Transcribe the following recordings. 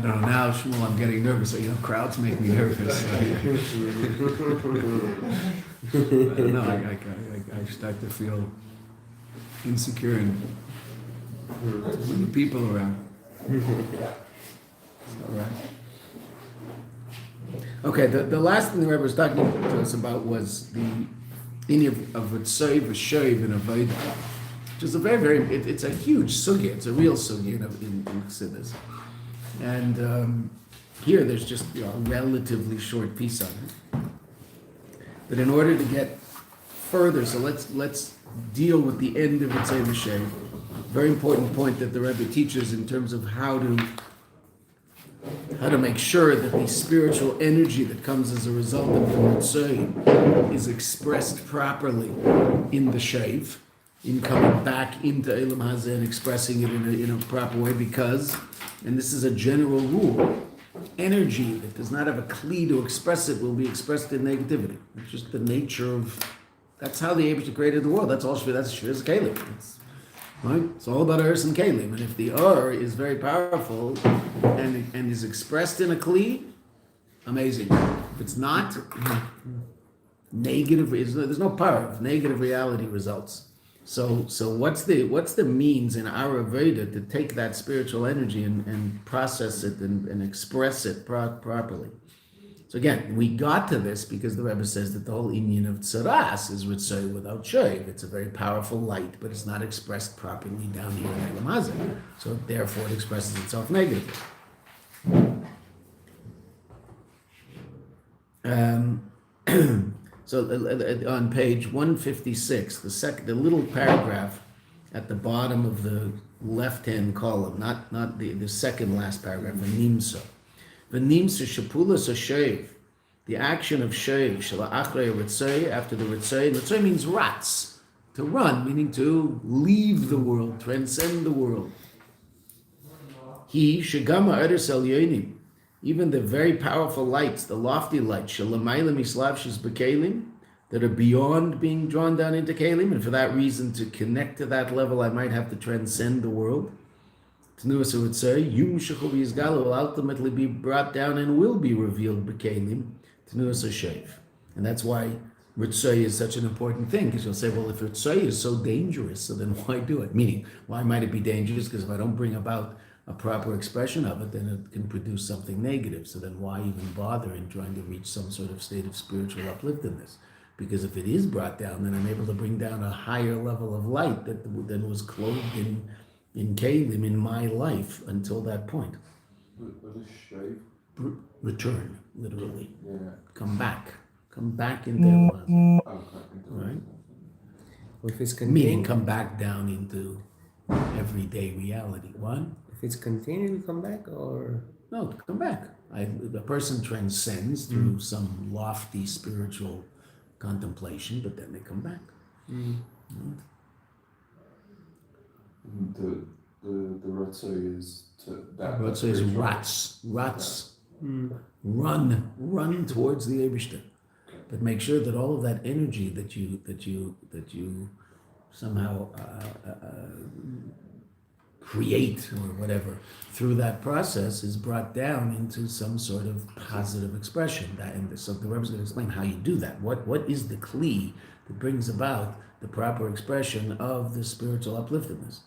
I don't know, now, Shmuel, I'm getting nervous. Crowds make me nervous. I don't know, I start to feel insecure and when the people around. All right. Okay, the last thing the Rebbe was talking to us about was the idea of Ritzay, V'Shoiv, and Avodah, which is a it's a huge sugya, it's a real sugya in Chassidus. And here there's just a relatively short piece on it. But in order to get further, so let's deal with the end of Ritzay, V'Shoiv. Very important point that the Rebbe teaches in terms of how to make sure that the spiritual energy that comes as a result of the Ritzay is expressed properly in the Sheiv, in coming back into Elam Hazeh and expressing it in a proper way, because, and this is a general rule, energy that does not have a kli to express it will be expressed in negativity. It's just the nature of, that's how the Eibishter created the world. That's all Shvir, that's Shvir's Kelim. Right? It's all about Urs and Kelim. And if the is very powerful and is expressed in a Kli, amazing. If it's not, negative, there's no power. Negative reality results. So what's the means in our Veda to take that spiritual energy and process it and express it properly? So again, we got to this because the Rebbe says that the whole inyan of tzaras is ritzay without shoiv. It's a very powerful light, but it's not expressed properly down here in Elam Hazeh. So therefore it expresses itself negatively. So on page 156, the little paragraph at the bottom of the left-hand column, not the second last paragraph, v'nimsa. V'nimsa shapulas hashev, the action of shev, shala achrei ritzay, after the ritzay. Ritzay means ratz, to run, meaning to leave the world, transcend the world. He shegama eres elyonim, even the very powerful lights, the lofty lights, shalamayla mislavshis bekelim, that are beyond being drawn down into kelim, and for that reason, to connect to that level, I might have to transcend the world. Tnuasa would say, Yum Shechov Yizgalu will ultimately be brought down and will be revealed bekelim, Tnuasa Shev. And that's why Ritzay is such an important thing, because you'll say, well, if Ritzay is so dangerous, so then why do it? Meaning, why might it be dangerous? Because if I don't bring about a proper expression of it, then it can produce something negative. So then why even bother in trying to reach some sort of state of spiritual upliftedness? Because if it is brought down, then I'm able to bring down a higher level of light that then was clothed in kelim in my life until that point. What is shave? Return, literally. Yeah. Come back into Elam Hazeh. Right? Well, if it's Meaning come back down into everyday reality. What? If it's continuing to come back, or no, come back. The person transcends through some lofty spiritual contemplation, but then they come back. Right? The Ritzay is to that. Ritzay is ratz. Run towards the Eibishter, but make sure that all of that energy that you somehow create or whatever through that process is brought down into some sort of positive expression. So the Rebbe is going to explain how you do that. What is the kli that brings about the proper expression of the spiritual upliftedness,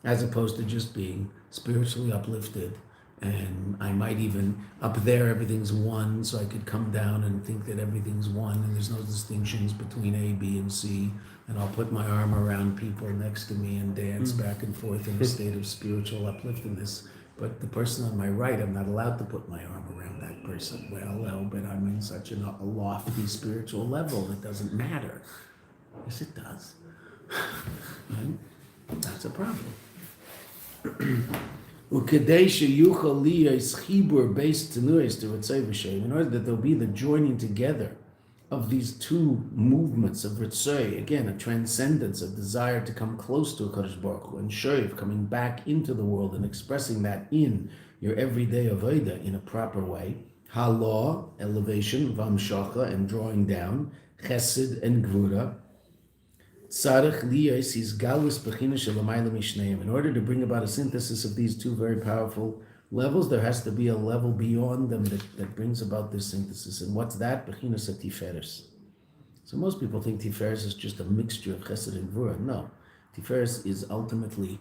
as opposed to just being spiritually uplifted. And I might even, up there, everything's one, so I could come down and think that everything's one, and there's no distinctions between A, B, and C, and I'll put my arm around people next to me and dance back and forth in a state of spiritual upliftedness. But the person on my right, I'm not allowed to put my arm around that person. Well, but I'm in such a lofty spiritual level, it doesn't matter. Yes, it does. Right? That's a problem. In order that there'll be the joining together of these two movements of Ritzay, again, a transcendence, a desire to come close to a Kadosh Baruch Hu, and Shoiv, coming back into the world and expressing that in your everyday avodah in a proper way. Halah, elevation, vamshacha, and drawing down, chesed and gvura. In order to bring about a synthesis of these two very powerful levels, there has to be a level beyond them that brings about this synthesis. And what's that? Bechinas Tiferes. So most people think Tiferes is just a mixture of Chesed and Gvura. No, Tiferes is ultimately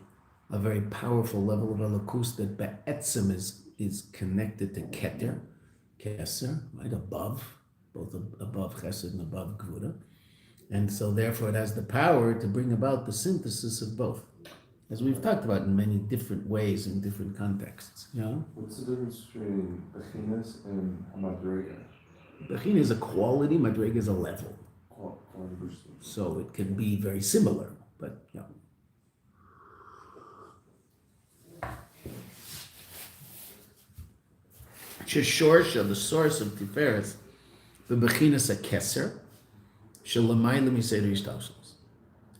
a very powerful level of Elokus that Be'etzem is connected to Keter, Keser, right above, both above Chesed and above Gvura. And so therefore it has the power to bring about the synthesis of both, as we've talked about in many different ways in different contexts. You know? What's the difference between Bechinas and Hamadrega? Bechina is a quality, Madrega is a level. Quality versus. So it can be very similar, but you know. Sheshorsha, the source of Tiferes, the Bechinas a Keser, Shalamayla Miseder Yishtalshalos.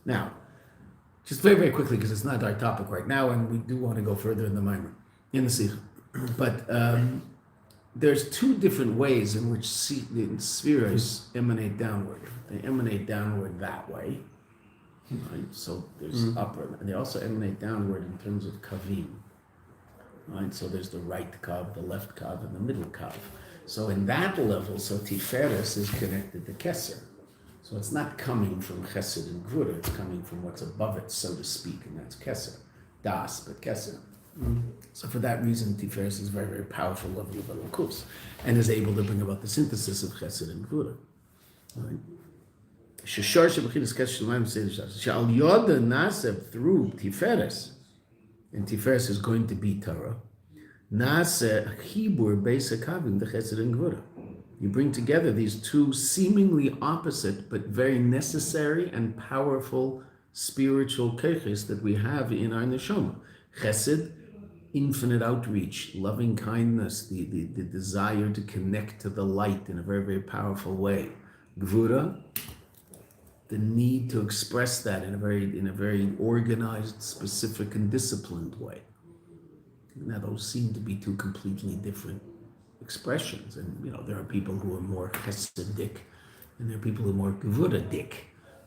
Now, just very, very quickly, because it's not our topic right now, and we do want to go further in the Maimer, in the Sikh. But there's two different ways in which the spheres emanate downward. They emanate downward that way, right? So there's upward, and they also emanate downward in terms of kavim, right? So there's the right kav, the left kav, and the middle kav. So in that level, so Tiferes is connected to Keser. So it's not coming from Chesed and Gvura, it's coming from what's above it, so to speak, and that's Keser. Das, but Keser. So for that reason, Tiferes is a very, very powerful level of Elokus, and is able to bring about the synthesis of Chesed and Gvura. Right? Sheshar shebechinas Keser Shemaim Seder Shal Yoda Naseb through Tiferes, and Tiferes is going to be Torah. Nase Chibur Beis Hakavim the Chesed and Gvura. You bring together these two seemingly opposite but very necessary and powerful spiritual keches that we have in our neshama. Chesed, infinite outreach, loving kindness, the desire to connect to the light in a very, very powerful way. Gvura, the need to express that in a very organized, specific, and disciplined way. Now those seem to be two completely different expressions, and you know there are people who are more chesedic, and there are people who are more gvuradic.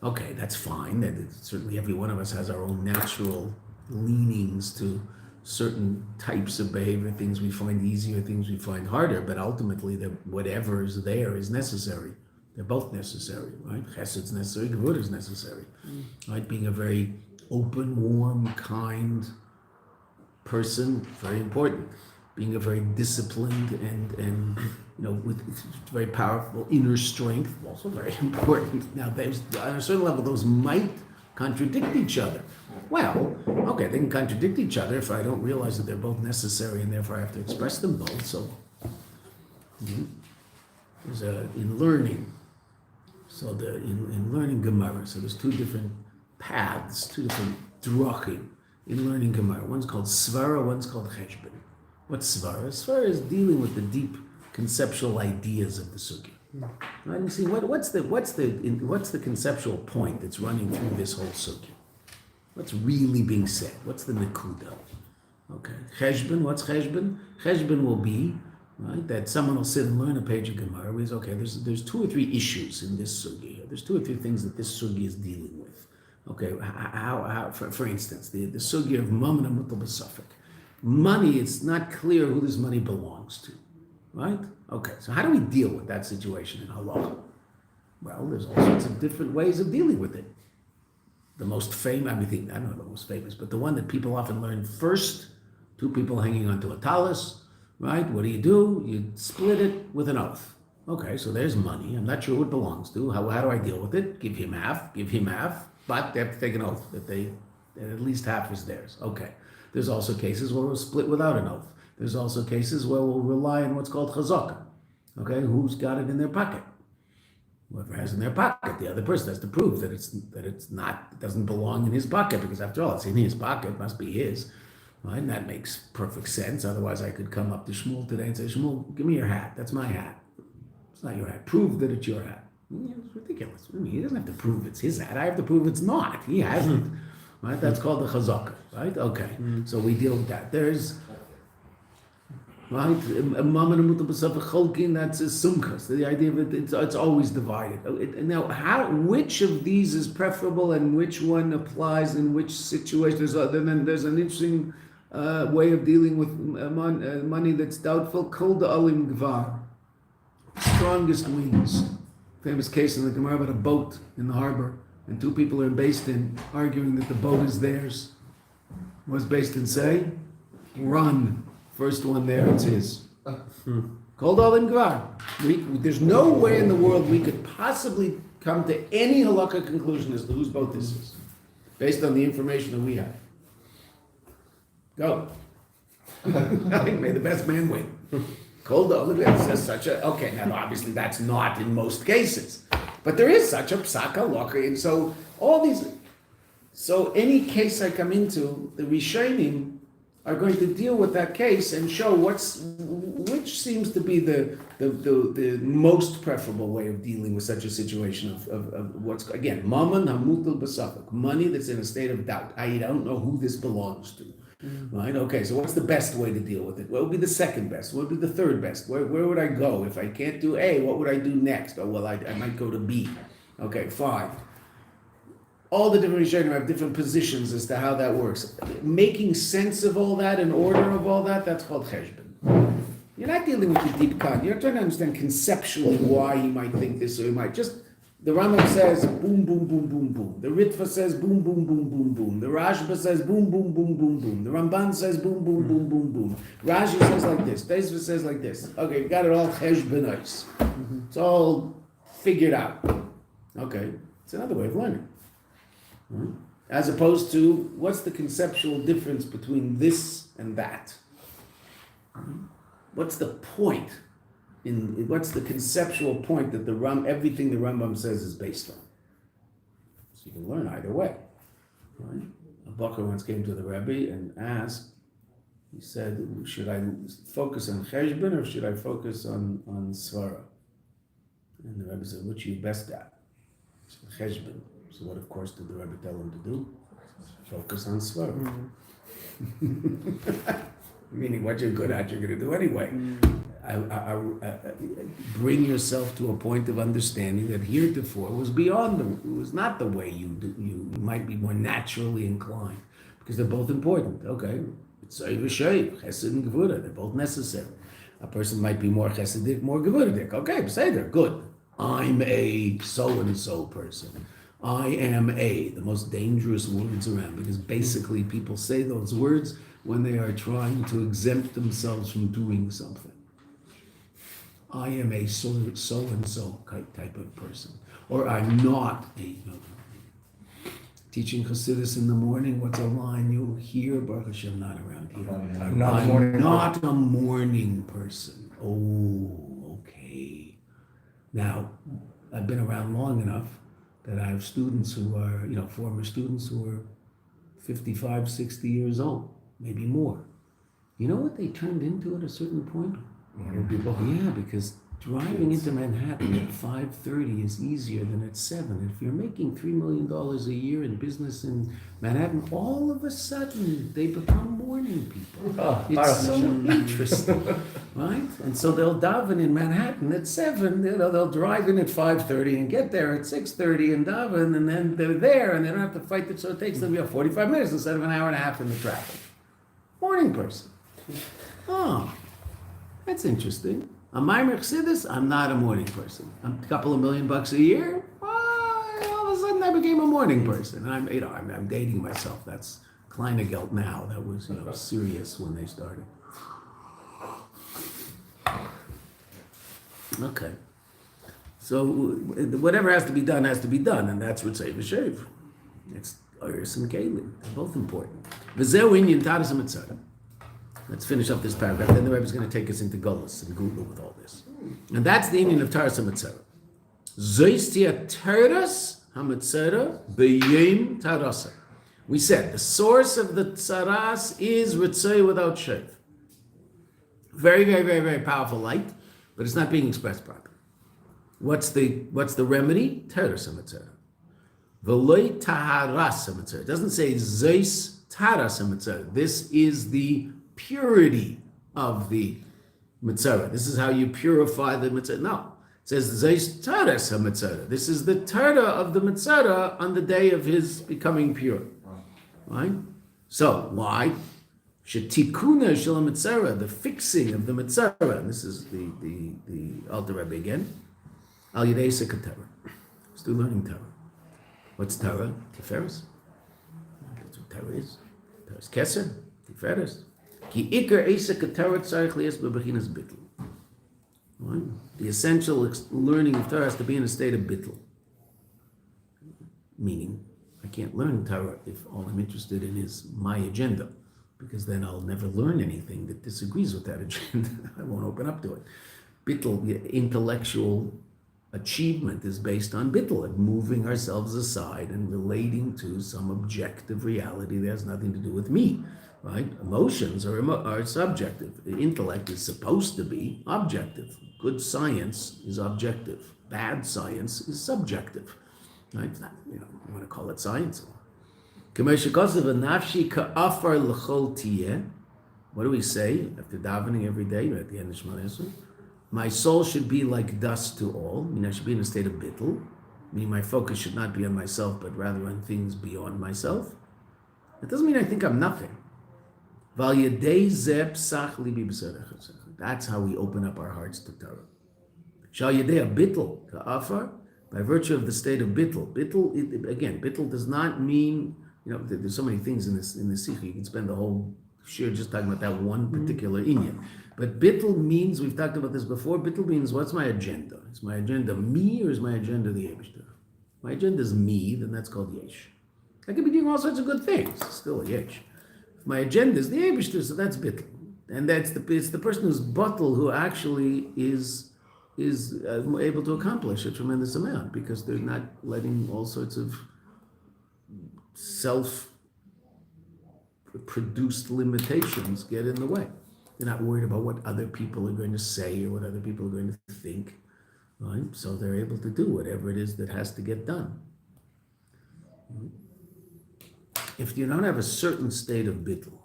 Okay, that's fine. That certainly every one of us has our own natural leanings to certain types of behavior, things we find easier, things we find harder. But ultimately, whatever is there is necessary. They're both necessary, right? Chesed's necessary, gvura is necessary, right? Being a very open, warm, kind person, very important. Being a very disciplined and you know with very powerful inner strength, also very important. Now, there's on a certain level those might contradict each other. Well, okay, they can contradict each other if I don't realize that they're both necessary and therefore I have to express them both. So there's in learning. So in learning Gemara, so there's two different paths, two different drachim in learning Gemara. One's called svara, one's called cheshbon. What's svara? Svara is dealing with the deep conceptual ideas of the sugya. Right? You see, what's the conceptual point that's running through this whole sugya? What's really being said? What's the nekuda? Okay, cheshbon. What's cheshbon? Cheshbon will be right that someone will sit and learn a page of Gemara. Where okay, there's two or three issues in this sugya. There's two or three things that this sugya is dealing with. Okay, how for instance, the sugya of mammon mutal b'safek. Money, it's not clear who this money belongs to, right? Okay, so how do we deal with that situation in halacha? Well, there's all sorts of different ways of dealing with it. The most famous, I don't know the most famous, but the one that people often learn first, two people hanging onto a talus, right? What do? You split it with an oath. Okay, so there's money. I'm not sure who it belongs to. How do I deal with it? Give him half, but they have to take an oath that at least half is theirs. Okay. There's also cases where we'll split without an oath. There's also cases where we'll rely on what's called chazaka. Okay, who's got it in their pocket? Whoever has it in their pocket, the other person has to prove that it doesn't belong in his pocket, because after all, it's in his pocket, it must be his. Right? And that makes perfect sense. Otherwise, I could come up to Shmuel today and say, Shmuel, give me your hat. That's my hat. It's not your hat. Prove that it's your hat. It's ridiculous. I mean, he doesn't have to prove it's his hat. I have to prove it's not. He hasn't. Right? That's called the chazaka, right? Okay. So we deal with that. There's right, that's a sumkas. The idea of it's always divided. Now, which of these is preferable and which one applies in which situation? There's an interesting way of dealing with money that's doubtful. Kol da'alim gvar, strongest winds. Famous case in the Gemara about a boat in the harbor, and two people are in Beis Din arguing that the boat is theirs. What does Beis Din say? Run. First one there, it's his. Kol da'alim gvar. There's no way in the world we could possibly come to any halakha conclusion as to whose boat this is, based on the information that we have. Go. May the best man win. Cold says such a, okay, now obviously that's not in most cases, but there is such a psak halakha, and so all these, so any case I come into, the Rishonim are going to deal with that case and show which seems to be the most preferable way of dealing with such a situation of what's, again, mammon hamutal b'safek, money that's in a state of doubt. I don't know who this belongs to. Right? Okay, so what's the best way to deal with it? What would be the second best? What would be the third best? Where would I go? If I can't do A, what would I do next? Oh, well, I might go to B. Okay, fine. All the different Rishonim have different positions as to how that works. Making sense of all that and order of all that, that's called cheshbon. You're not dealing with the deep con. You're trying to understand conceptually why he might think this or he might just... The Rambam says boom, boom, boom, boom, boom. The Ritva says boom, boom, boom, boom, boom. The Rashba says boom, boom, boom, boom, boom. The Ramban says boom, boom, boom, boom, boom. Rashi says like this. Tosfos says like this. Okay, you got it all cheshbonos. It's all figured out. Okay, it's another way of learning. As opposed to, what's the conceptual difference between this and that? What's the point? What's the conceptual point that everything the Rambam says is based on? So you can learn either way. Right? A Bacher once came to the Rebbe and asked, he said, should I focus on cheshbon or should I focus on svara? And the Rebbe said, which are you best at? He said, cheshbon. So what, of course, did the Rebbe tell him to do? Focus on svara. Meaning, what you're good at, you're going to do anyway. Bring yourself to a point of understanding that heretofore was it was not the way you might be more naturally inclined, because they're both important. Okay, it's chesed and gevura, they're both necessary. A person might be more chesidic, more gevuridik. Okay, say they're good. I'm a so-and-so person. I am the most dangerous words around, because basically people say those words when they are trying to exempt themselves from doing something. I am a so-and-so type of person. Or I'm not a... Teaching Chassidus in the morning, what's a line you'll hear? Baruch Hashem, not around here. I'm not a morning person. Oh, okay. Now, I've been around long enough that I have students who are, former students who are 55, 60 years old, maybe more. You know what they turned into at a certain point? Morning people. Yeah, because driving into Manhattan at 5:30 is easier than at 7. If you're making $3 million a year in business in Manhattan, all of a sudden they become morning people. It's so interesting, right? And so they'll daven in Manhattan at 7. They'll drive in at 5:30 and get there at 6:30 and daven, and then they're there and they don't have to fight it. So it takes them 45 minutes instead of an hour and a half in the traffic. Morning person. Oh. That's interesting. On my Chassidus, I'm not a morning person. I'm a couple of $1 million a year. All of a sudden, I became a morning person. And I'm dating myself. That's Kleinegeld now. That was serious when they started. Okay. So whatever has to be done, and that's Ritzay V'Shev. It's Oris and Kalim. They're both important. V'zeu inyan Tadas Metzora. Let's finish up this paragraph. Then the Rebbe is going to take us into Golus and Google with all this. And that's the Indian of Taras HaMetzora. Zoistia Taras HaMetzora B'yim Tarasa. We said the source of the Tzaras is Ritzay without Shev. Very, very, very, very powerful light, but it's not being expressed properly. What's the remedy? Taras HaMetzora. V'loi Taharas HaMetzora. It doesn't say Zois Taras HaMetzora. This is the purity of the Metzora. This is how you purify the Metzora. No. It says, Zeis Taras HaMetzora. This is the Torah of the Metzora on the day of his becoming pure. Right? So, why? Shetikuna shel Metzora, the fixing of the Metzora. And this is the Alter Rebbe again. Al Yidei Sekatera. Still learning Torah. What's Torah? Tiferes. That's what Torah is. Torah is Keser. Tiferes. Ki Iker Eisa Ketera Tzarich Lies Bebechinas Bittul. The essential learning of Torah has to be in a state of bittul. Meaning, I can't learn Torah if all I'm interested in is my agenda, because then I'll never learn anything that disagrees with that agenda. I won't open up to it. Bittul, intellectual achievement, is based on bittul, and moving ourselves aside and relating to some objective reality that has nothing to do with me. Right? Emotions are subjective. The intellect is supposed to be objective. Good science is objective. Bad science is subjective. Right? It's not, you want to call it science. What do we say after davening every day at the end of Shema Yisrael? My soul should be like dust to all. I mean, I should be in a state of bittul. Meaning my focus should not be on myself, but rather on things beyond myself. It doesn't mean I think I'm nothing. That's how we open up our hearts to Torah. By virtue of the state of bittul. Bittul does not mean, there's so many things in this sikh. You can spend the whole shir just talking about that one particular inyan. But bittul means, we've talked about this before, bittul means, what's my agenda? Is my agenda me, or is my agenda the Eibishter? My agenda is me, then that's called yesh. I could be doing all sorts of good things, still a yesh. My agenda is the Eibishter, so that's bittul, and it's the person who's bottle who actually is able to accomplish a tremendous amount, because they're not letting all sorts of self-produced limitations get in the way. They're not worried about what other people are going to say or what other people are going to think, right? So they're able to do whatever it is that has to get done. If you don't have a certain state of bittul,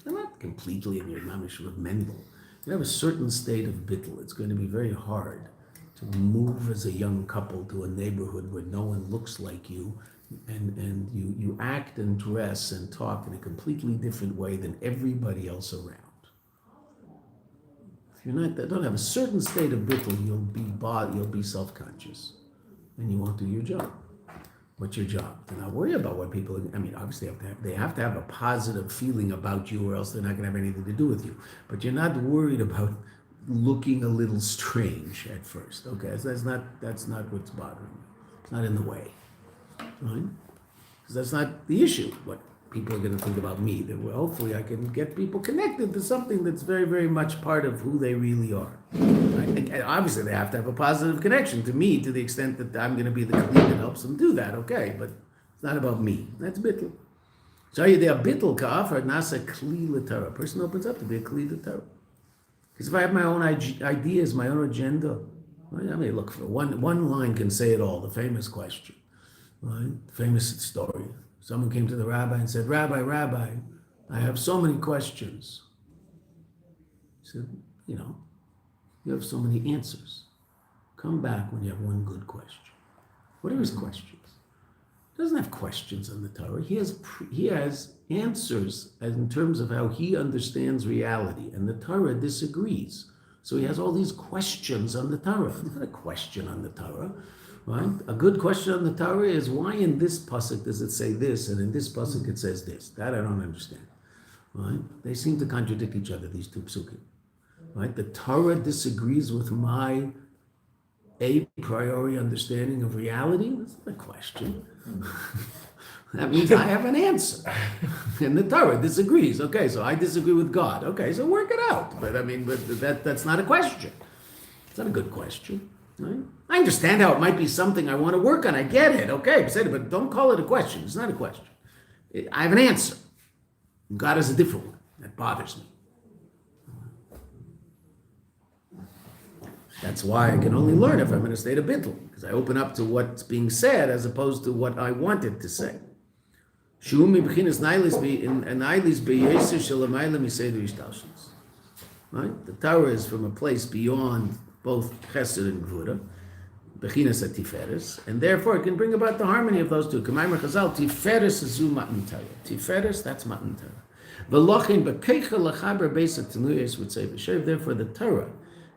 not completely in your mamish with Mendel, you have a certain state of bittul, it's going to be very hard to move as a young couple to a neighborhood where no one looks like you, and you act and dress and talk in a completely different way than everybody else around. If you don't have a certain state of bittul, you'll be self-conscious, and you won't do your job. What's your job? To not worry about what people. Obviously, they have to have a positive feeling about you, or else they're not going to have anything to do with you. But you're not worried about looking a little strange at first. Okay, so that's not what's bothering you. It's not in the way, right? Because that's not the issue. What people are going to think about me. That hopefully I can get people connected to something that's very, very much part of who they really are. Right? And obviously they have to have a positive connection to me, to the extent that I'm going to be the kli that helps them do that. Okay, but it's not about me. That's bittul. So they are bittul ka'afar nasa kli l'Torah. A person opens up to be a kli l'Torah. Because if I have my own ideas, my own agenda, right? Look, for one line can say it all. The famous question, right? Famous story. Someone came to the rabbi and said, Rabbi, I have so many questions. He said, you have so many answers. Come back when you have one good question. What are his questions? He doesn't have questions on the Torah. He has answers in terms of how he understands reality, and the Torah disagrees. So he has all these questions on the Torah. It's not a question on the Torah. Right? A good question on the Torah is, why in this pasuk does it say this, and in this pasuk it says this? That I don't understand. Right? They seem to contradict each other, these two psukim. Right? The Torah disagrees with my a priori understanding of reality. That's not a question. That means I have an answer. And the Torah disagrees. Okay, so I disagree with God. Okay, so work it out. But that's not a question. It's not a good question. Right? I understand how it might be something I want to work on. I get it. Okay, but don't call it a question. It's not a question. I have an answer. God has a different one. That bothers me. That's why I can only learn if I'm in a state of bittul, because I open up to what's being said as opposed to what I wanted to say. Right? The Torah is from a place beyond both chesed and gvura, bechinas at tiferes, and therefore it can bring about the harmony of those two. K'maymer Chazal, tiferes is zu matan Torah. Tiferes, that's matan Torah. V'lochin b'keicha lachaber beis ha'tanuyos would say v'shev. Therefore, the Torah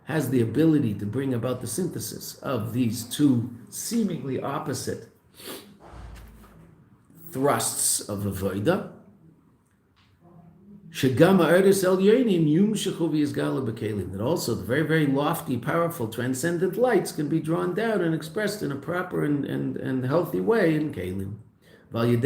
has the ability to bring about the synthesis of these two seemingly opposite thrusts of avodah. That also the very, very lofty, powerful, transcendent lights can be drawn down and expressed in a proper and healthy way in kelim. And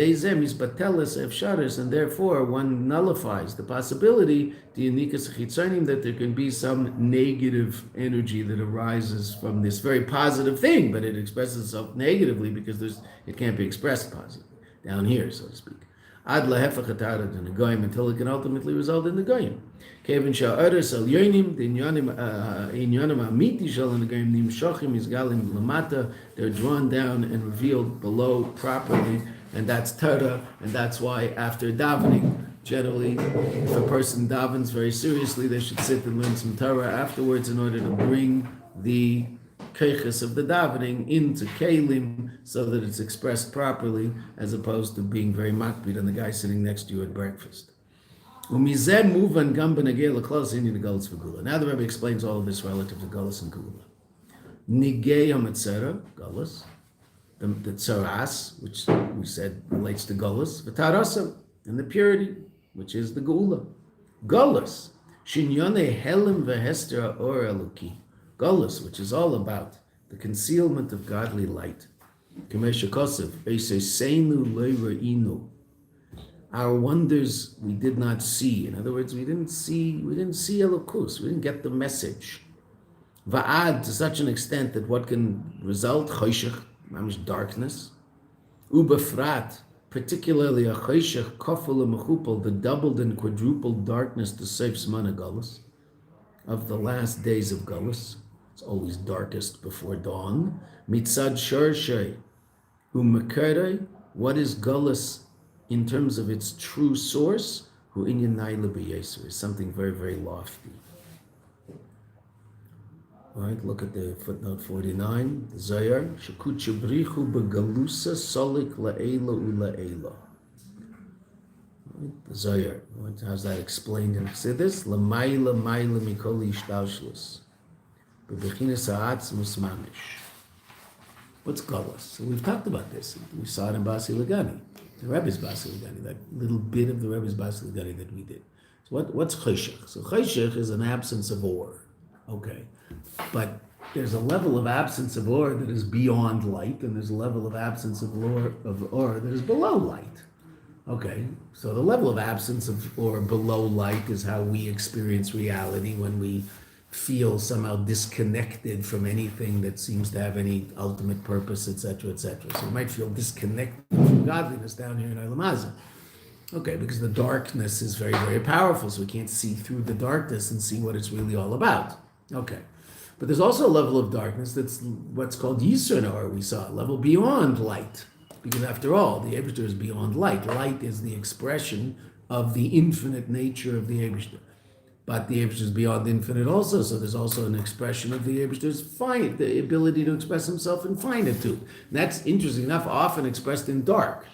therefore one nullifies the possibility that there can be some negative energy that arises from this very positive thing, but it expresses itself negatively because it can't be expressed positively down here, so to speak. Ad lahefach atara to negoyim, until it can ultimately result in the goyim. Kevin sha'aris al yonim, the inyanim amiti shal negoyim nimshachim izgalim lamata. They're drawn down and revealed below properly, and that's Torah, and that's why after davening, generally, if a person davens very seriously, they should sit and learn some Torah afterwards in order to bring the keiches of the davening into kelim so that it's expressed properly, as opposed to being very makbid on the guy sitting next to you at breakfast. Now the Rebbe explains all of this relative to Galus and Gula. Nigei ha-Metzora, Galus, the tzaras, which we said relates to Galus, v'tarasa, and the purity, which is the Gula. Galus, shinyone helim v'hester or eluki. Galus, which is all about the concealment of godly light. Our wonders we did not see. In other words, we didn't see Elokus, we didn't get the message. Va'ad, to such an extent that what can result, choshech, darkness. Ubefrat, particularly a choshech, kofel mechupel, the doubled and quadrupled darkness to Seif Zman Galus, of the last days of Galus. It's always darkest before dawn. Mitzad Shorshay Umakerei, what is Galus in terms of its true source? Hu inyan naila b'yeser, is something very, very lofty. All right, look at the footnote 49. Zayar Shekut Shabrichu Begalusa Solik La'ela Ula'ela. The Zayar, how's that explained in Chassidus? L'mayla mayla mikol ishtaushlis. B'bechinas ha'atzmus mamish. What's Galus? So we've talked about this. We saw it in Basi Lagani, the Rebbe's Basi Lagani, that little bit of the Rebbe's Basi Lagani that we did. So what's choshech? So choshech is an absence of or. Okay. But there's a level of absence of or that is beyond light, and there's a level of absence of or that is below light. Okay, so the level of absence of or below light is how we experience reality when we feel somehow disconnected from anything that seems to have any ultimate purpose, etc., etc. So we might feel disconnected from godliness down here in Olam Hazeh. Okay, because the darkness is very, very powerful, so we can't see through the darkness and see what it's really all about. Okay, but there's also a level of darkness that's what's called Yisron, or we saw, a level beyond light. Because after all, the Eibishter is beyond light. Light is the expression of the infinite nature of the Eibishter. But the Eibishter is beyond infinite also, so there's also an expression of the Eibishter's the ability to express himself in finitude. And that's, interesting enough, often expressed in dark.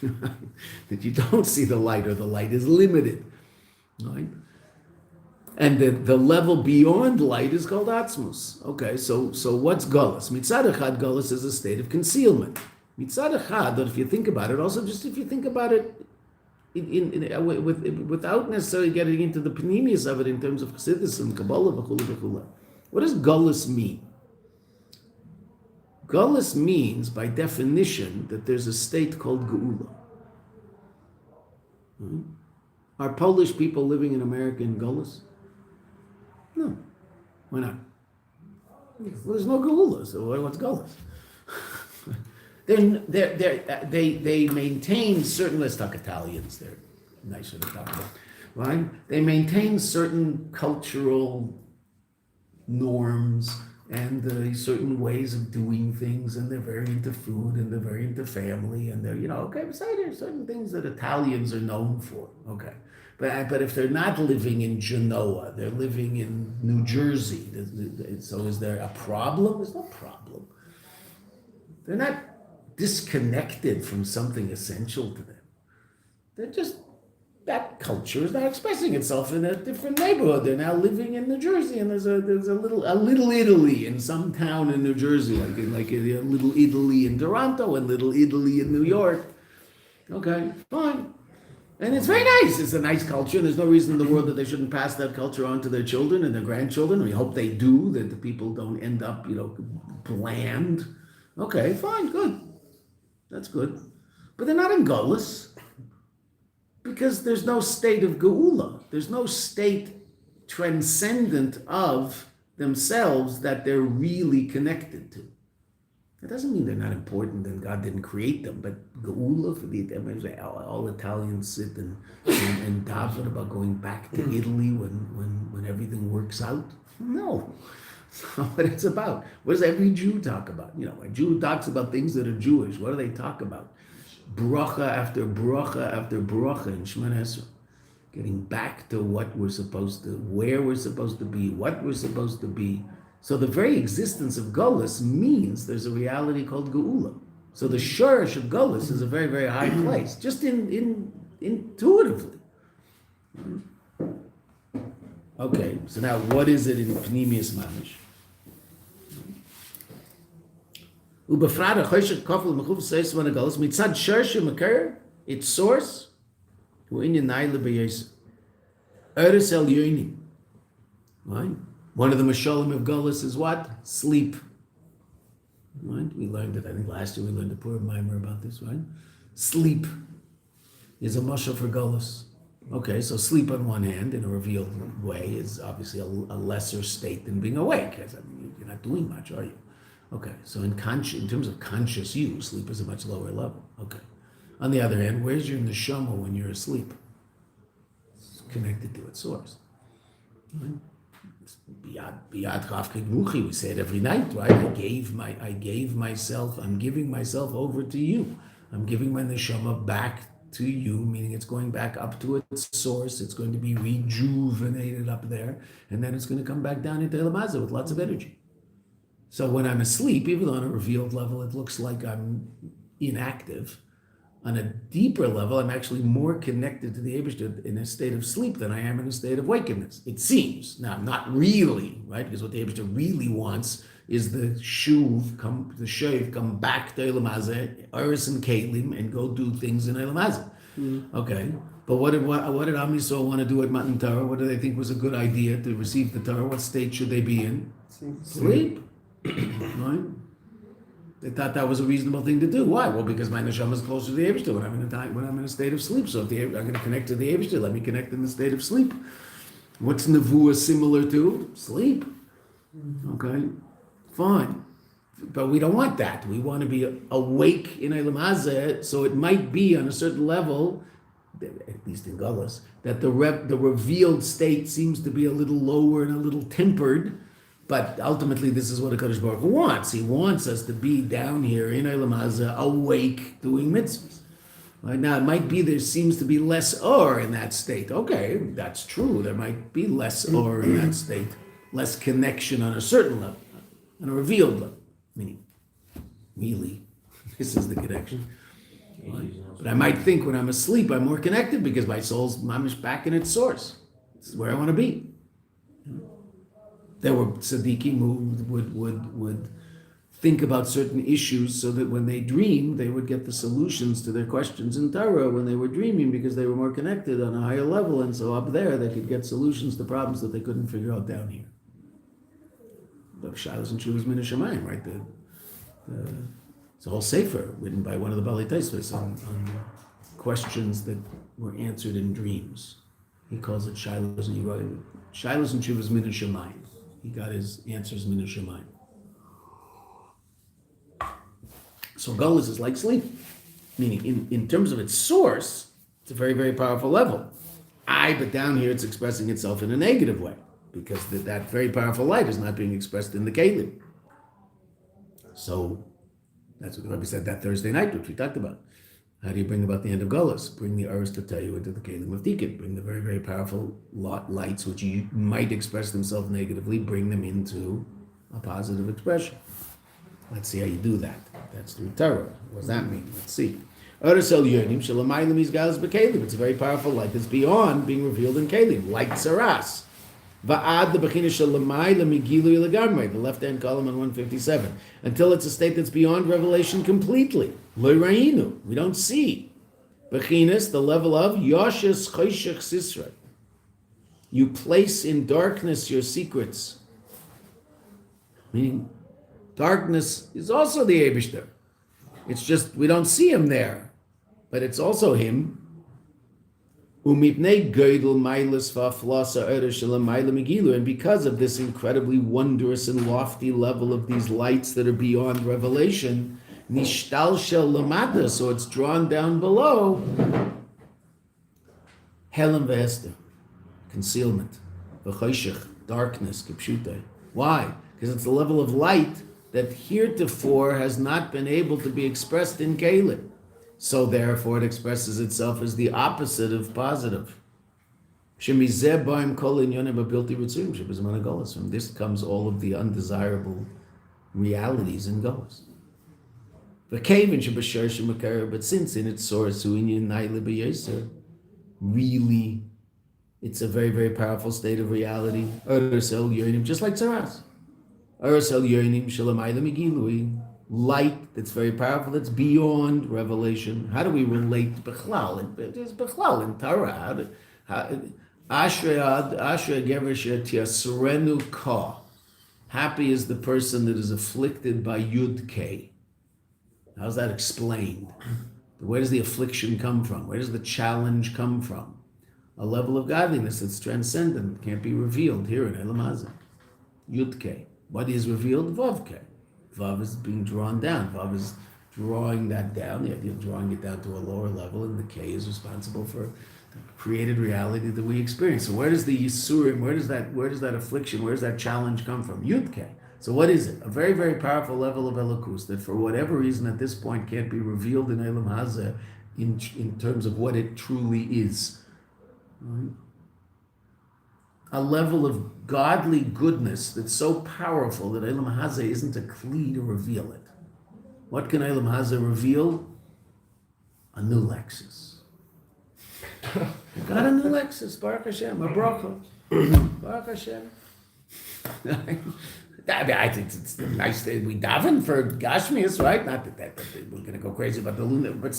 That you don't see the light, or the light is limited. Right? And the level beyond light is called Atzmus. Okay, so what's Galus? Mitzad Echad, Galus is a state of concealment. Mitzad Echad, but if you think about it, also just if you think about it without necessarily getting into the panemius of it in terms of Chassidus and Kabbalah, v'chula. What does Galus mean? Galus means, by definition, that there's a state called Geula. Are Polish people living in America in Galus? No. Why not? Well, there's no Geula, so what's Galus? They maintain certain, let's talk Italians, they're nicer to talk about, right? They maintain certain cultural norms and certain ways of doing things, and they're very into food, and they're very into family, and they're, okay, besides there's certain things that Italians are known for, okay. But if they're not living in Genoa, they're living in New Jersey, so is there a problem? There's no problem. They're not disconnected from something essential to them. They're just that culture is now expressing itself in a different neighborhood. They're now living in New Jersey, and there's a little Italy in some town in New Jersey, like a little Italy in Toronto and little Italy in New York. Okay, fine. And it's very nice. It's a nice culture. There's no reason in the world that they shouldn't pass that culture on to their children and their grandchildren. We hope they do, that the people don't end up, bland. Okay, fine, good. That's good. But they're not in Golis. Because there's no state of Geula. There's no state transcendent of themselves that they're really connected to. It doesn't mean they're not important and God didn't create them, but Geula, all Italians sit and daven about going back to Italy when everything works out. No. That's not what it's about. What does every Jew talk about? A Jew talks about things that are Jewish. What do they talk about? Bracha after bracha after bracha in Shemona Esrei. Getting back to what we're supposed to, where we're supposed to be, what we're supposed to be. So the very existence of Golus means there's a reality called Geula. So the shurish of Golus is a very, very high place, just intuitively. Okay, so now what is it in Pnimius Mamish? Ubefrada choshech kofel mechuf seis van Golus mitzad shurish makar, its source, hu inyan naile b'yosef. Eretz el yonim. Right? One of the mashalim of Golus is what? Sleep. Right? We learned it, I think last year we learned a poor mimer about this, right? Sleep is a mashal for Golus. Okay, so sleep on one hand in a revealed way is obviously a lesser state than being awake. You're not doing much, are you? Okay, so in terms of conscious you, sleep is a much lower level. Okay. On the other hand, where's your neshama when you're asleep? It's connected to its source. Right? Biyad chafkei ruchi, we say it every night, right? I'm giving myself over to you. I'm giving my neshama back to you, meaning it's going back up to its source. It's going to be rejuvenated up there, and then it's going to come back down into Elam Hazeh with lots of energy. So when I'm asleep, even though on a revealed level it looks like I'm inactive, on a deeper level, I'm actually more connected to the Eibishter in a state of sleep than I am in a state of wakenness. It seems. Now, not really, right? Because what the Eibishter really wants is the shuv, come back to Elam Hazeh, Eretz and Kalim, and go do things in Elam Hazeh. Okay. But what did Am Yisrael want to do at Matan Torah? What do they think was a good idea to receive the Torah? What state should they be in? Sleep. Right? They thought that was a reasonable thing to do. Why? Well, because my neshama is closer to the Eibishter when I'm in a state of sleep. So if I'm going to connect to the Eibishter, let me connect in the state of sleep. What's nevuah similar to? Sleep. Okay, fine. But we don't want that. We want to be awake in Elam Hazeh. So it might be on a certain level, at least in Galus, that the revealed state seems to be a little lower and a little tempered. But ultimately, this is what HaKadosh Baruch Hu wants. He wants us to be down here in Elam Hazeh, awake, doing mitzvahs. Right now, it might be there seems to be less or in that state. Okay, that's true. There might be less or in that state, less connection on a certain level, on a revealed level. Meaning, really, this is the connection. Right? But I might think when I'm asleep, I'm more connected because my soul's mamish back in its source. This is where I want to be. There were tzaddikim who would think about certain issues so that when they dreamed, they would get the solutions to their questions in Torah when they were dreaming because they were more connected on a higher level, and so up there they could get solutions to problems that they couldn't figure out down here. The Shilas and Shuvas Min Hashemayim, right? It's a whole sefer written by one of the Bali Taisvos on questions that were answered in dreams. He calls it Shilas and Shuvas Min Hashemayim. He got his answers min hashemayim. So Golus is like sleep, meaning in terms of its source, it's a very, very powerful level. But down here it's expressing itself in a negative way because that very powerful light is not being expressed in the Kalim. So that's what the Rebbe said that Thursday night, which we talked about. How do you bring about the end of Golus? Bring the Eretz to tell you into the Kalim of Tikkun. Bring the very, very powerful lights, which you might express themselves negatively, bring them into a positive expression. Let's see how you do that. That's through Torah. What does that mean? Let's see. Oresel Yonim Shalamaylim Izgalas B'Kelim. It's a very powerful light that's beyond being revealed in Kelim. Light Saras. Va'ad the Bechina Shalamaylim Igilu Ilagamre, the left-hand column on 157. Until it's a state that's beyond revelation completely. Lo Ra'inu. We don't see. Bechinas, the level of Yoshes Choshech Sisra. You place in darkness your secrets. Meaning, darkness is also the Eibishter. It's just we don't see him there. But it's also him. And because of this incredibly wondrous and lofty level of these lights that are beyond revelation, nishtal shel lamata, so it's drawn down below. Helam v'hester, concealment, v'choshech, darkness, kipshutai. Why? Because it's the level of light that heretofore has not been able to be expressed in Kelim. So therefore it expresses itself as the opposite of positive. From this comes all of the undesirable realities and goals. But since in its source, really, it's a very, very powerful state of reality. Just like Tzaras. Light that's very powerful, that's beyond revelation. How do we relate Bechlal? There's Bechlal in Torah. Ashrei Gever Tiasrenu Ka. Happy is the person that is afflicted by Yud K. How's that explained? Where does the affliction come from? Where does the challenge come from? A level of godliness that's transcendent, can't be revealed here in Elam Hazeh. Yud K. What is revealed? Vav K. Vav is being drawn down. Vav is drawing that down, the idea of drawing it down to a lower level, and the K is responsible for the created reality that we experience. So where does the Yisurim, where does that affliction, where does that challenge come from? Yud K. So what is it? A very, very powerful level of Elokus that for whatever reason at this point can't be revealed in Elam Hazeh in terms of what it truly is. Right? A level of godly goodness that's so powerful that Elam Hazeh isn't a kli to reveal it. What can Elam Hazeh reveal? A new Lexus. Got a new Lexus, Baruch Hashem, a bracha. Baruch Hashem. I think it's nice that we daven for Gashmias, right? Not that we're going to go crazy about the lunar, but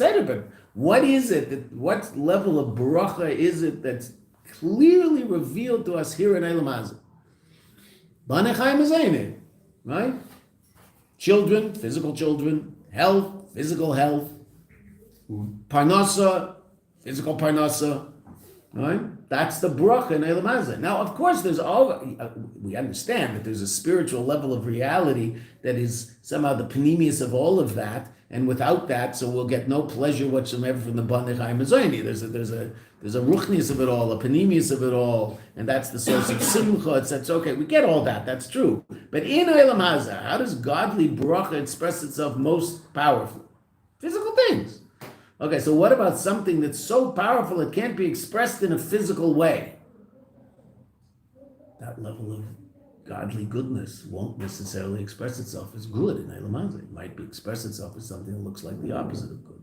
what is it, what level of bracha is it that's clearly revealed to us here in Elam Hazeh? Banei Chaim Azayne, right? Children, physical children, health, physical health, parnasa, physical parnasa, right? That's the bracha in Elam Hazeh. Now, of course, we understand that there's a spiritual level of reality that is somehow the panemius of all of that, and without that, so we'll get no pleasure whatsoever from the Banei Chaim Azayne. There's a ruchnius of it all, a panemius of it all, and that's the source of simcha. It's okay, we get all that, that's true. But in Elam Hazeh, how does godly bracha express itself most powerfully? Physical things. Okay, so what about something that's so powerful it can't be expressed in a physical way? That level of godly goodness won't necessarily express itself as good in Elam Hazeh. It might express itself as something that looks like the opposite of good.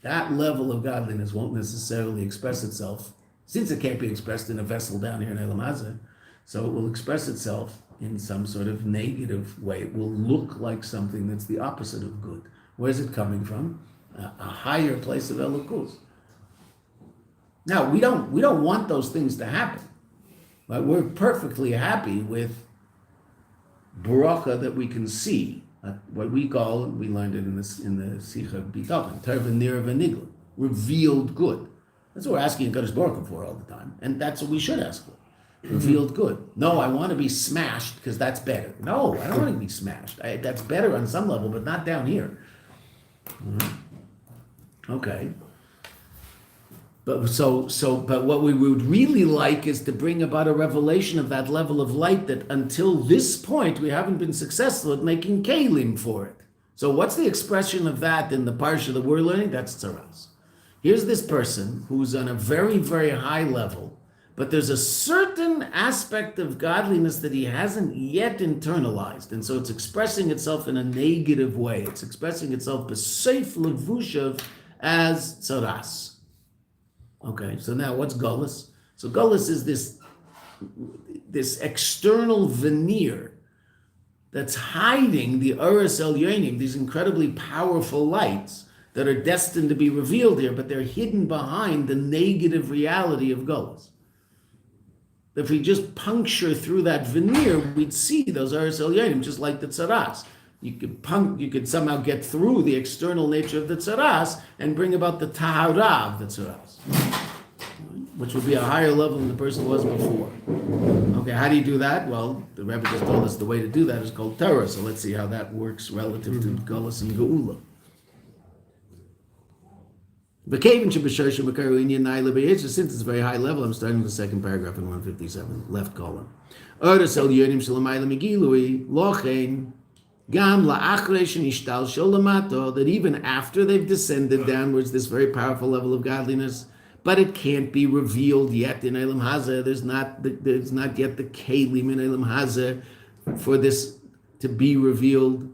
That level of godliness won't necessarily express itself, since it can't be expressed in a vessel down here in Elam Hazeh, so it will express itself in some sort of negative way. It will look like something that's the opposite of good. Where's it coming from? A higher place of Elokus. Now, we don't want those things to happen, but we're perfectly happy with bracha that we can see, what we call, we learned it in the Sicha B'Tachon, Terva Nir V'Nigla, revealed good. That's what we're asking Kadosh Baruch Hu for all the time, and that's what we should ask for. Revealed good. No, I want to be smashed because that's better. No, I don't want to be smashed. That's better on some level, but not down here. Okay. But what we would really like is to bring about a revelation of that level of light that until this point we haven't been successful at making kelim for it. So what's the expression of that in the parsha that we're learning? That's tzaras. Here's this person who's on a very, very high level, but there's a certain aspect of godliness that he hasn't yet internalized, and so it's expressing itself in a negative way. It's expressing itself b'seif levushav as tzaras. Okay, so now what's gullus? So gullus is this external veneer that's hiding the Oros Elyonim, these incredibly powerful lights that are destined to be revealed here, but they're hidden behind the negative reality of gullus. If we just puncture through that veneer, we'd see those Oros Elyonim, just like the tzaras. You could somehow get through the external nature of the tzaras and bring about the tahara of the tzaras, which would be a higher level than the person was before. Okay, how do you do that? Well, the Rebbe just told us the way to do that is called Torah, so let's see how that works relative to Gullus and Geula. Since it's very high level, I'm starting with the second paragraph in 157, left column. That even after they've descended downwards, this very powerful level of godliness, but it can't be revealed yet in Elam Hazeh. There's not yet the Kalim in Elam Hazeh for this to be revealed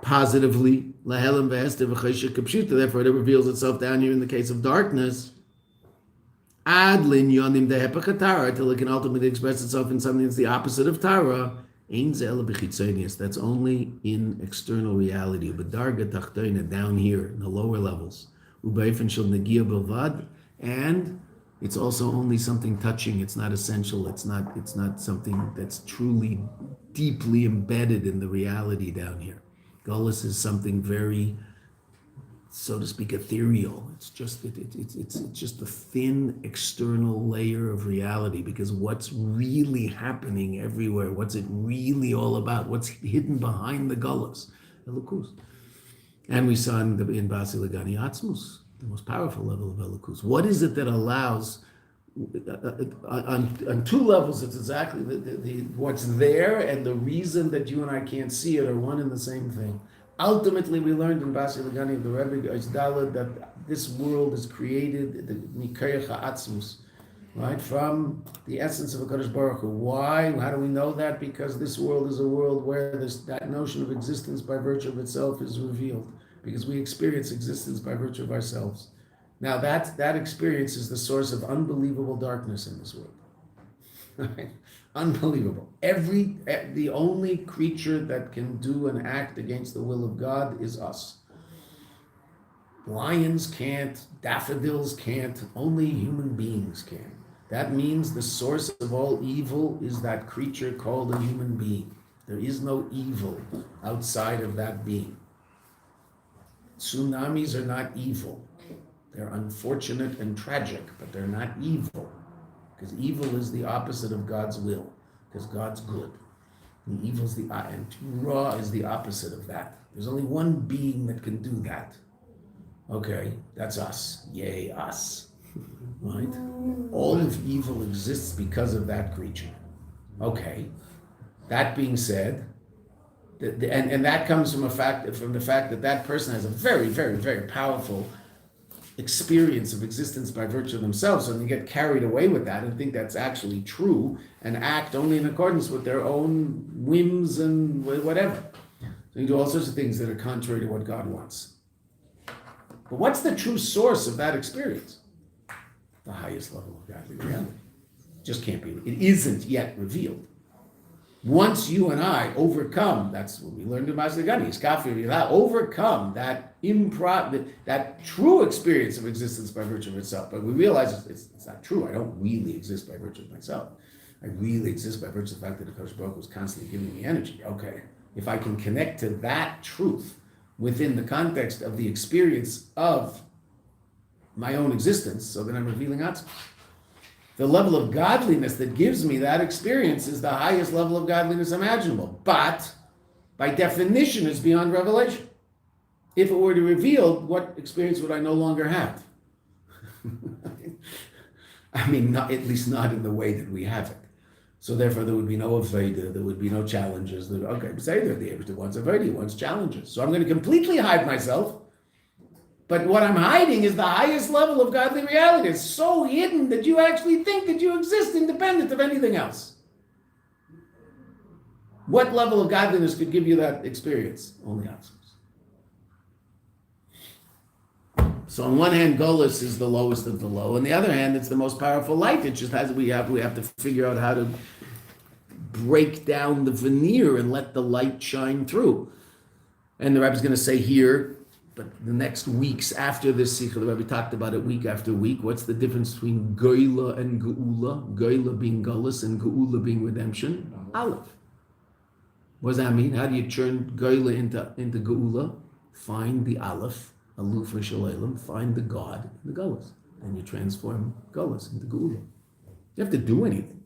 positively. Therefore, it reveals itself down here in the case of darkness. Until it can ultimately express itself in something that's the opposite of Torah. That's only in external reality. Down here in the lower levels. And it's also only something touching. It's not essential. It's not something that's truly deeply embedded in the reality down here. Gullus is something very, so to speak, ethereal. It's just a thin external layer of reality, because what's really happening everywhere, what's it really all about, what's hidden behind the Gullus, Elokus. And we saw in Basi Lagani Atzmus, the most powerful level of Elokus. What is it that allows, on two levels, it's exactly the what's there and the reason that you and I can't see it are one and the same thing. Ultimately, we learned in Basi Lagani, the Rebbe Daled, that this world is created, the Mikayach Ha'atzmus, right, from the essence of HaKadosh Baruch Hu. Why? How do we know that? Because this world is a world where that notion of existence by virtue of itself is revealed, because we experience existence by virtue of ourselves. Now that experience is the source of unbelievable darkness in this world. Right? Unbelievable. The only creature that can do and act against the will of God is us. Lions can't, daffodils can't, only human beings can. That means the source of all evil is that creature called a human being. There is no evil outside of that being. Tsunamis are not evil. They're unfortunate and tragic, but they're not evil. Because evil is the opposite of God's will, because God's good. And and Ra is the opposite of that. There's only one being that can do that. Okay, that's us. Yay, us. Right? All of evil exists because of that creature. Okay. That being said, and that comes from the fact that that person has a very, very, very powerful experience of existence by virtue of themselves, and they get carried away with that and think that's actually true and act only in accordance with their own whims and whatever. So you do all sorts of things that are contrary to what God wants. But what's the true source of that experience? The highest level of godly reality. Just can't be. It isn't yet revealed. Once you and I overcome, that's what we learned in Masagani, overcome that that true experience of existence by virtue of itself. But we realize it's not true. I don't really exist by virtue of myself. I really exist by virtue of the fact that the Kodesh Baruch was constantly giving me energy. Okay, if I can connect to that truth within the context of the experience of my own existence, so then I'm revealing Atzma. The level of godliness that gives me that experience is the highest level of godliness imaginable. But, by definition, it's beyond revelation. If it were to reveal, what experience would I no longer have? I mean, at least not in the way that we have it. So therefore, there would be no Aveda, there would be no challenges. Okay, say they're the Aveda wants Aveda, wants challenges. So I'm going to completely hide myself But what I'm hiding is the highest level of godly reality. It's so hidden that you actually think that you exist independent of anything else. What level of godliness could give you that experience? Only Atzmos. So on one hand, Golus is the lowest of the low. On the other hand, it's the most powerful light. It just has we have to figure out how to break down the veneer and let the light shine through. And the Rebbe is going to say here, but the next weeks after this Sikha, the Rebbe talked about it week after week. What's the difference between Goyla and Geula? Goyla being Golus and Geula being redemption? Aleph. What does that mean? How do you turn Goyla into Geula? Find the Aleph, Aluf Shalem, find the God in the Golus. And you transform Golus into Geula. You have to do anything.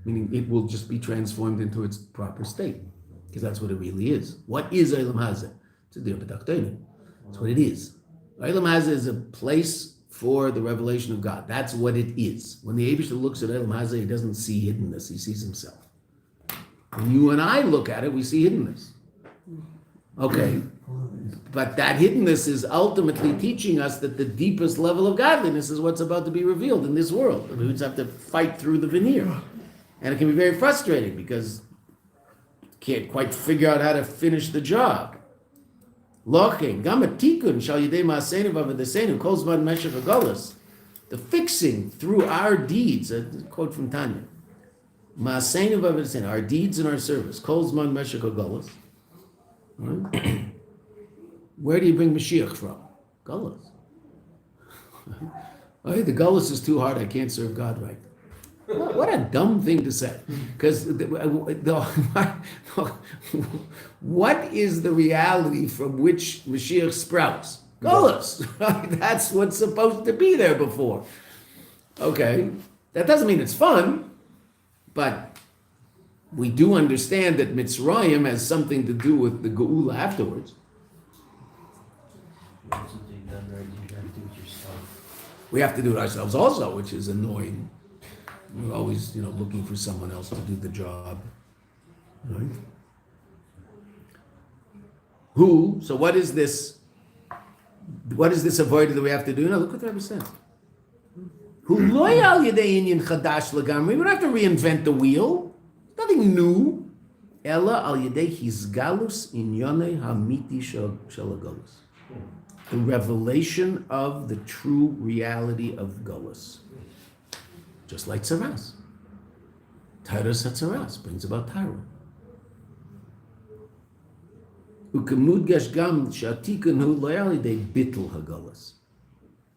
Meaning it will just be transformed into its proper state. Because that's what it really is. What is Olam Hazeh? It's a dir b'tachtonim. That's what it is. Olam Hazeh is a place for the revelation of God. That's what it is. When the Eibishter looks at Olam Hazeh, he doesn't see hiddenness, he sees himself. When you and I look at it, we see hiddenness. Okay. But that hiddenness is ultimately teaching us that the deepest level of godliness is what's about to be revealed in this world. We just have to fight through the veneer. And it can be very frustrating because you can't quite figure out how to finish the job. The fixing through our deeds, a quote from Tanya, our deeds and our service. Where do you bring Mashiach from? Gullus. Oh, the Gullus is too hard, I can't serve God right. What a dumb thing to say. Because what is the reality from which Mashiach sprouts? Gullus. That's what's supposed to be there before. Okay, that doesn't mean it's fun, but we do understand that Mitzrayim has something to do with the Geula afterwards. We have to do it ourselves also, which is annoying. We're always, looking for someone else to do the job. Right? So what is this? What is this avoided that we have to do? No, look what the Rebbe says. We don't have to reinvent the wheel. Nothing new. The revelation of the true reality of Golus. Just like Tzaras. Tyrus HaTzaras brings about Tyra.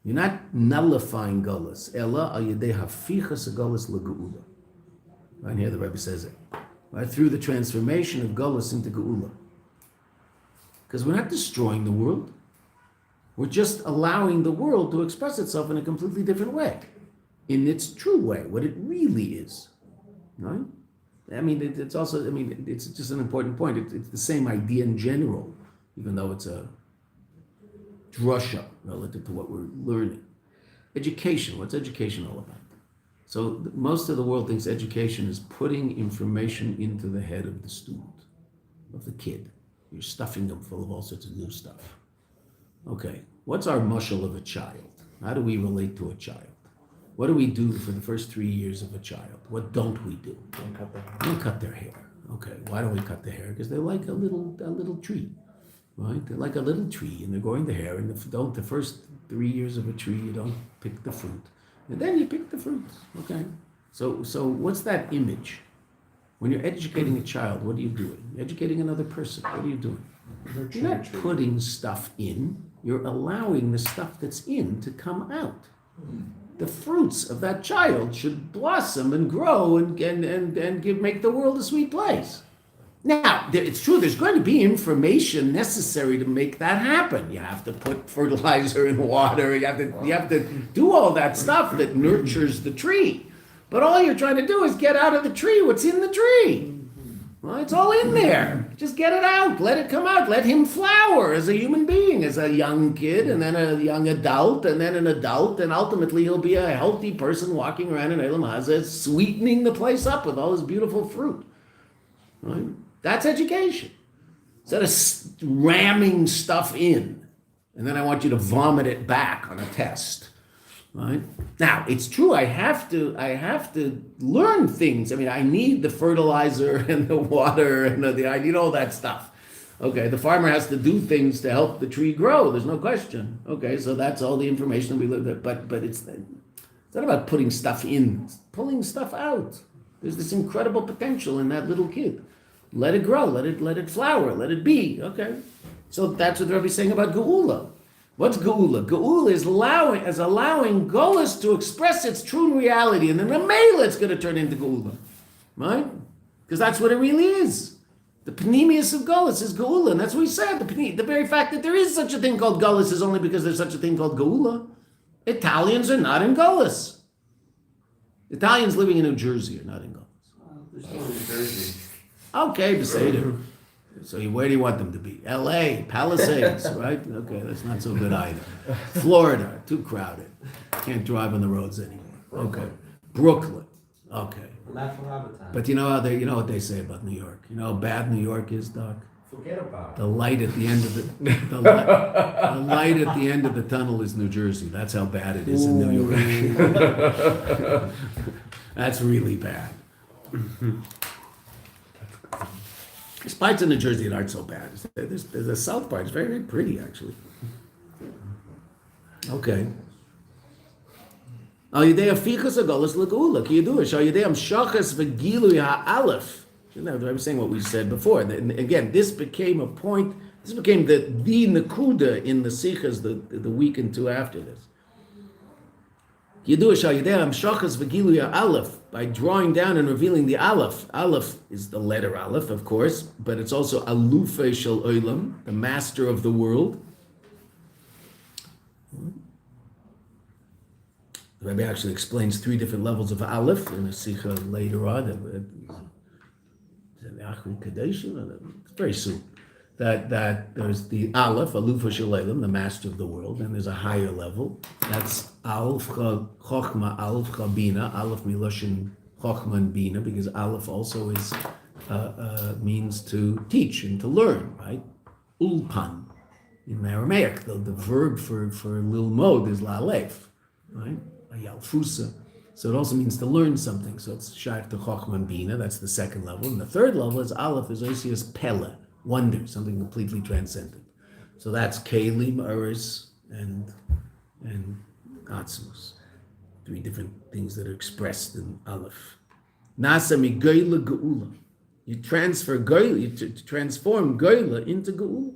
You're not nullifying Golus. Right here the Rebbe says it. Right, through the transformation of Golus into Geula. Because we're not destroying the world. We're just allowing the world to express itself in a completely different way. In its true way, what it really is. Right? It's also, it's just an important point. It's the same idea in general, even though it's a drusha relative to what we're learning. Education, what's education all about? So most of the world thinks education is putting information into the head of the student, of the kid. You're stuffing them full of all sorts of new stuff. Okay, what's our mushal of a child? How do we relate to a child? What do we do for the first 3 years of a child? What don't we do? We cut their hair. Okay, why don't we cut the hair? Because they're like a little tree, right? They're like a little tree, and they're growing the hair. And the first 3 years of a tree, you don't pick the fruit, and then you pick the fruits. Okay, so what's that image? When you're educating a child, what are you doing? You're educating another person. What are you doing? You're not putting stuff in. You're allowing the stuff that's in to come out. The fruits of that child should blossom and grow and make the world a sweet place. Now, it's true, there's going to be information necessary to make that happen. You have to put fertilizer in water, you have to do all that stuff that nurtures the tree. But all you're trying to do is get out of the tree what's in the tree. Well, it's all in there. Just get it out. Let it come out. Let him flower as a human being, as a young kid, and then a young adult, and then an adult, and ultimately he'll be a healthy person walking around in Olam Hazeh, sweetening the place up with all his beautiful fruit. Right? That's education. Instead of ramming stuff in and then I want you to vomit it back on a test. Right? Now, it's true, I have to learn things. I mean, I need the fertilizer and the water and I need all that stuff. Okay, the farmer has to do things to help the tree grow. There's no question. Okay, so that's all the information we live at. But it's not about putting stuff in, it's pulling stuff out. There's this incredible potential in that little kid. Let it grow, let it flower, let it be. Okay. So that's what the Rebbe is saying about Geula. What's Geula? Geula is allowing Golus to express its true reality, and then the Mela it's going to turn into Geula. Right? Because that's what it really is. The panemius of Golus is Geula, and that's what we said. The very fact that there is such a thing called Golus is only because there's such a thing called Geula. Italians are not in Golus. Italians living in New Jersey are not in Golus. They're still in New Jersey. Okay, Beseder. So where do you want them to be? L.A., Palisades, right? Okay, that's not so good either. Florida, too crowded. Can't drive on the roads anymore. Okay. Brooklyn. Okay. But you know what they say about New York? You know how bad New York is, Doc? Forget about it. The light at the end of the light at the end of the tunnel is New Jersey. That's how bad it is in New York. That's really bad. There's parts of New Jersey that aren't so bad. There's a south part. It's very, very pretty, actually. Okay. Al yedei afichas agolus l'geula ki yaduish al yedei amshachas v'gilui ha'alef. I was saying what we said before. And again, this became a point. This became the nekuda in the sichas the week and two after this. Yaduish al yedei amshachas v'gilui ha'alef, by drawing down and revealing the aleph. Aleph is the letter aleph, of course, but it's also alufei shel olam, the master of the world. The Rebbe actually explains 3 different levels of aleph in a sikha later on. It's very soon. That there's the aleph, alufa shel olam, the master of the world, and there's a higher level. That's aleph chochma, aleph bina, aleph miloshin chochma and bina, because aleph also is means to teach and to learn, right? Ulpan in Aramaic, the verb for lilmod is la'alef, right? Yalfusa. So it also means to learn something. So it's shaykh to chochma and bina. That's the second level. And the third level is aleph, is oisius pele, wonder, something completely transcendent. So that's kelim, uris, and atzmus. 3 different things that are expressed in aleph. Nasa mi goyla geula. You transfer goyla, you transform goyla into geula.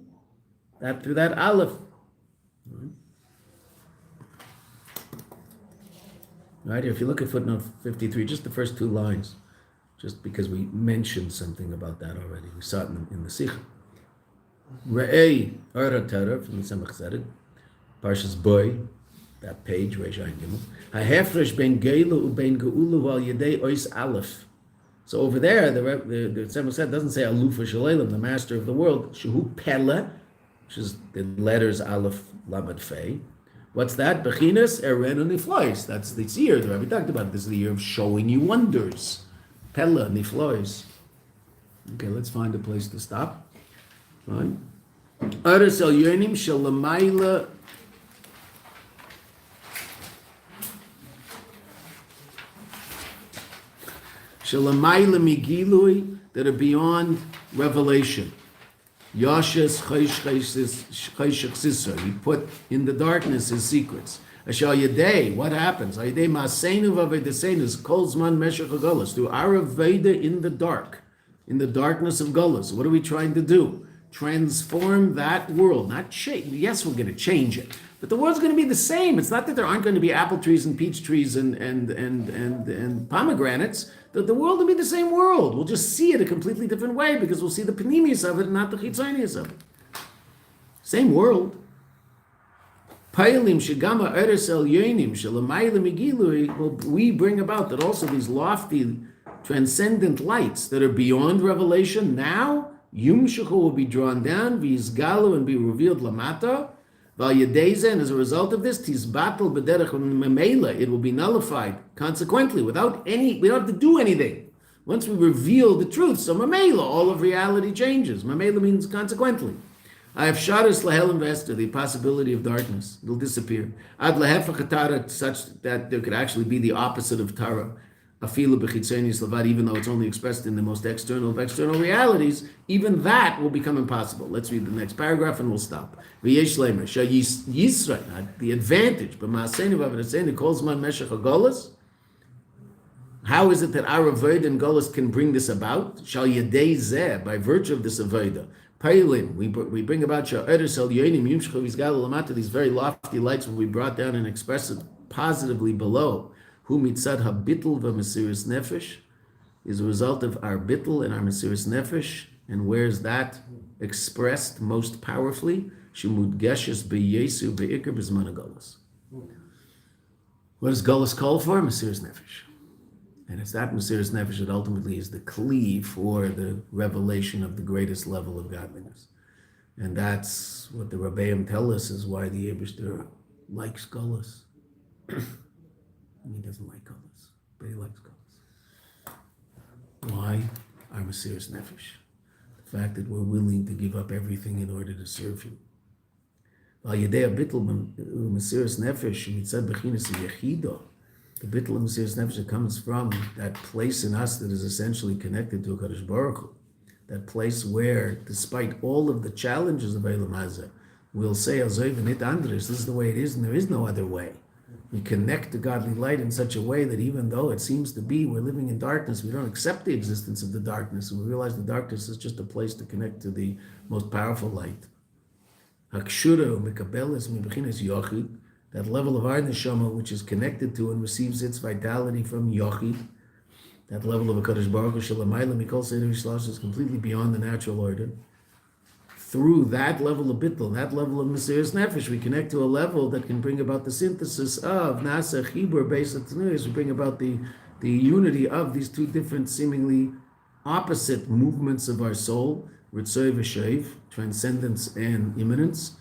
That through that aleph. Right, if you look at footnote 53, just the first 2 lines, just because we mentioned something about that already. We saw it in the Sikha. Re'ei Ora Torah from the Samach Zedek, Parshas Boy, that page, Reish Ayin Gimel. Ha'hefresh ben Geila u'ben Geula wal Yedei Ois Aleph. So over there, the Samach Zedek doesn't say Alufa Shalelim, the master of the world, Shehu Pele, which is the letters Aleph, Lamed, Fei. What's that? Bechinas Eren Niflois. That's the year that we talked about. This is the year of showing you wonders. Pella Niflois. Okay, let's find a place to stop. Right. Aris El Yonim Shalamaila. Shalamaila Migilui, that are beyond revelation. Yashas Chayshach Sisa. He put in the darkness his secrets. Ashal Yadei, what happens? Ayadei Maseinu Vavedesenus, Kolzman Meshach Golas, through our Veda in the darkness of Golas. What are we trying to do? Transform that world, not change. Yes, we're going to change it, but the world's going to be the same. It's not that there aren't going to be apple trees and peach trees and pomegranates. The world will be the same world. We'll just see it a completely different way because we'll see the panemius of it and not the chitzonius of it. Same world. We bring about that also these lofty, transcendent lights that are beyond revelation now, Yumshachu will be drawn down, Vizgalu and be revealed Lamata, Valyadeza, and as a result of this, Tizbatal Bederach Memela, it will be nullified, consequently, we don't have to do anything. Once we reveal the truth, so Memela, all of reality changes. Memela means consequently. I have Shaddus Lahel investor, the possibility of darkness. It'll disappear. Ad Lahefach Tara, such that there could actually be the opposite of Tara. Afilu b'chitzonius levad, even though it's only expressed in the most external of external realities, even that will become impossible. Let's read the next paragraph and we'll stop. V'yesh lemer, Yisrael, the advantage, b'ma'aseinu v'avodaseinu kol zman meshech hagolas. How is it that our avodah and golas can bring this about? Shal yedei zeh, by virtue of this avodah. Pailin, we bring about sha'eres el yonim yumshchu v'izgalu lamata, these very lofty lights will be brought down and expressed positively below. Who mitzad habitl v'mesiris nefesh is a result of our bitl and our mesiris nefesh, and where is that expressed most powerfully? Shemud geshes beyesu beikar b'zman golas. What does golas call for? Mesiris nefesh, and it's that mesiris nefesh that ultimately is the kli for the revelation of the greatest level of godliness, and that's what the Rabbeim tell us is why the Eibishter likes golas. And he doesn't like colors, but he likes colors. Why? Our Mesiris Nefesh. The fact that we're willing to give up everything in order to serve him. The bittul of Mesiris Nefesh that comes from that place in us that is essentially connected to HaKadosh Baruch Hu. That place where, despite all of the challenges of Eilam Hazeh, we'll say, Azoiv v'nit andres, this is the way it is and there is no other way. We connect to godly light in such a way that even though it seems to be we're living in darkness, we don't accept the existence of the darkness, and we realize the darkness is just a place to connect to the most powerful light. Hakshura mekabeles mibechinas yochid, that level of our neshama which is connected to and receives its vitality from yochid, that level of HaKadosh Baruch Hu shelamayla mikol seder v'shlosh is completely beyond the natural order. Through that level of bittul, that level of Mesiris Nefesh, we connect to a level that can bring about the synthesis of Nasa Chibur based on Tazria. We bring about the unity of these two different, seemingly opposite movements of our soul, Ritzoy v'Sheiv, transcendence and immanence,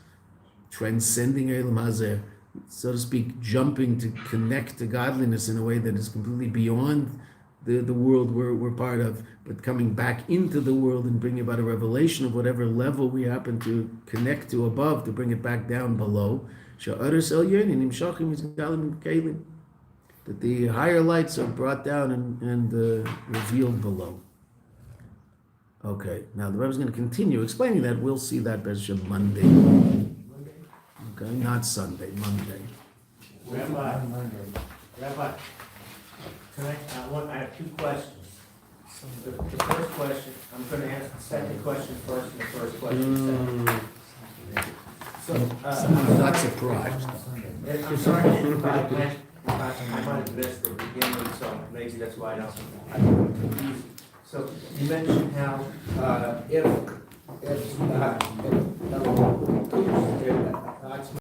transcending Eilam Hazeh, so to speak, jumping to connect to godliness in a way that is completely beyond the world we're part of, but coming back into the world and bringing about a revelation of whatever level we happen to connect to above, to bring it back down below. That the higher lights are brought down and revealed below. Okay, now the Rebbe is going to continue explaining that. We'll see that Bezshem Monday. Okay, not Sunday, Monday. Rabbi, I have two questions. The first question, I'm going to ask the second question first and the first question second. Someone's not surprised. I'm sorry if I might have missed the beginning, so maybe that's why I'm confused. So you mentioned how if